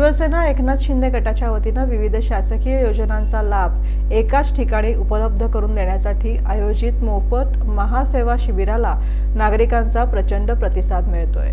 शिवसेना एकनाथ शिंदे गटाच्या वतीने विविध शासकीय योजनांचा लाभ एकाच ठिकाणी उपलब्ध करून देण्यासाठी आयोजित मोफत महासेवा शिबिराला नागरिकांचा प्रचंड प्रतिसाद मिळतोय।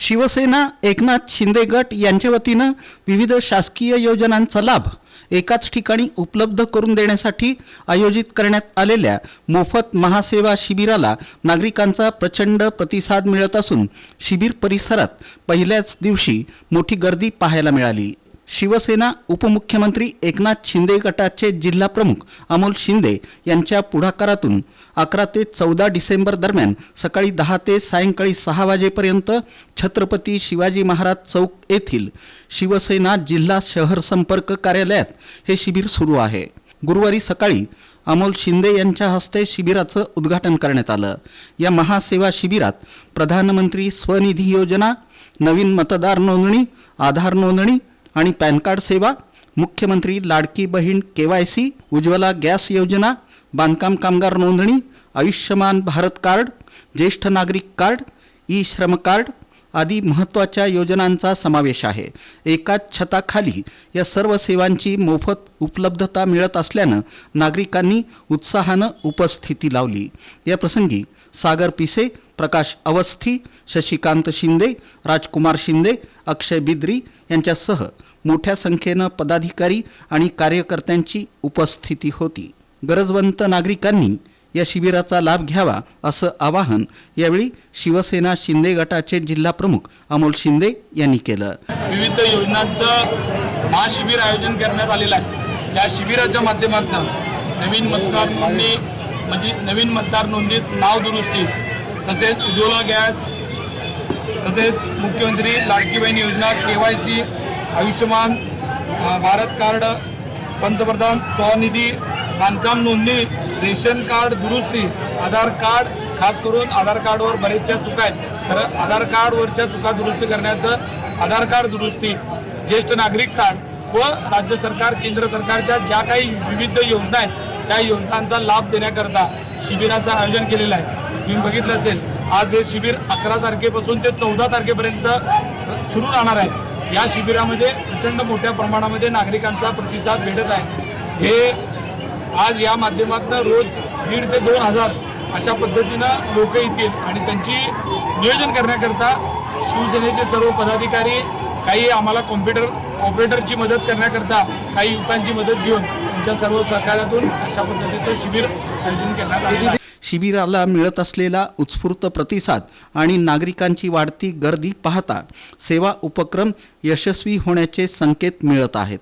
शिवसेना एकनाथ शिंदे गट यांच्या वतीने विविध शासकीय योजनांचा लाभ एकाच ठिकाणी उपलब्ध करून देण्यासाठी आयोजित करण्यात आलेल्या मोफत महासेवा शिबिराला नागरिकांचा प्रचंड प्रतिसाद मिळत असून शिबिर परिसरात पहिल्याच दिवशी मोठी गर्दी पाहायला मिळाली। शिवसेना उपमुख्यमंत्री एकनाथ शिंदे गटाचे जिल्हा प्रमुख अमोल शिंदे यांच्या पुढाकारातून 11 ते 14 डिसेंबर दरम्यान सकाळी 10 ते सायंकाळी 6 वाजेपर्यंत छत्रपती शिवाजी महाराज चौक येथील शिवसेना जिल्हा शहर संपर्क कार्यालयात हे शिबिर सुरू आहे। गुरुवारी सकाळी अमोल शिंदे यांच्या हस्ते शिबिराचं उद्घाटन करण्यात आलं। या महासेवा शिबिरात प्रधानमंत्री स्वनिधी योजना, नवीन मतदार नोंदणी, आधार नोंदणी आणि पॅन कार्ड सेवा, मुख्यमंत्री लाडकी बहीण KYC, उज्ज्वला गॅस योजना, बांधकाम कामगार नोंदणी, आयुष्यमान भारत कार्ड, ज्येष्ठ नागरिक कार्ड, ई श्रम कार्ड आदी महत्त्वाच्या योजनांचा समावेश आहे। एकाच छताखाली या सर्व सेवांची मोफत उपलब्धता मिळत असल्यानं नागरिकांनी उत्साहानं उपस्थिती लावली। या प्रसंगी सागर पिसे, प्रकाश अवस्थी, शशिकांत शिंदे, राजकुमार शिंदे, अक्षय बिद्री यांच्यासह मोठ्या संख्येनं पदाधिकारी आणि कार्यकर्त्यांची उपस्थिती होती। गरजवंत नागरिकांनी या शिबिराचा लाभ घ्यावा असं आवाहन यावेळी शिवसेना शिंदे गटाचे जिल्हा प्रमुख अमोल शिंदे यांनी केलं। विविध योजनांचं महाशिबिर आयोजन करण्यात आलेलं आहे। या शिबिराच्या माध्यमातून नवीन मतदार नोंदणीत नाव दुरुस्ती, तसेच उज्ज्वला गॅस, तसेच मुख्यमंत्री लाडकी बहीण योजना, KYC, आयुष्यमान भारत कार्ड, पंतप्रधान स्वनिधी, बांधकाम नोंदणी, रेशन कार्ड दुरुस्ती, आधार कार्ड, खास करून आधार कार्डवर बरेचशा चुका आहेत, तर आधार कार्डवरच्या चुका दुरुस्ती करण्याचं आधार कार्ड दुरुस्ती, ज्येष्ठ नागरिक कार्ड व राज्य सरकार केंद्र सरकारच्या ज्या काही विविध योजना आहेत त्या योजनांचा लाभ देण्याकरता शिबिराचं आयोजन केलेलं आहे। तुम्ही बघितलं असेल, आज हे शिबिर 11 तारखेपासून ते 14 तारखेपर्यंत सुरू राहणार आहे। या शिबिरामध्ये प्रचंड मोठ्या प्रमाणामध्ये नागरिकांचा प्रतिसाद भेटत आहे। हे आज या माध्यमातून रोज 1,500 ते 2,000 अशा पद्धतीनं लोक येतील आणि त्यांची नियोजन करण्याकरता शिवसेनेचे सर्व पदाधिकारी, काही आम्हाला कॉम्प्युटर ऑपरेटरची मदत करण्याकरता काही युवकांची मदत घेऊन त्यांच्या सर्व सहकार्यातून अशा पद्धतीचं शिबिर आयोजन करण्यात आलेलं आहे। शिबिराला मिळत असलेला उत्स्फूर्त प्रतिसाद आणि नागरिकांची वाढती गर्दी पाहता सेवा उपक्रम यशस्वी होण्याचे संकेत मिळत आहेत।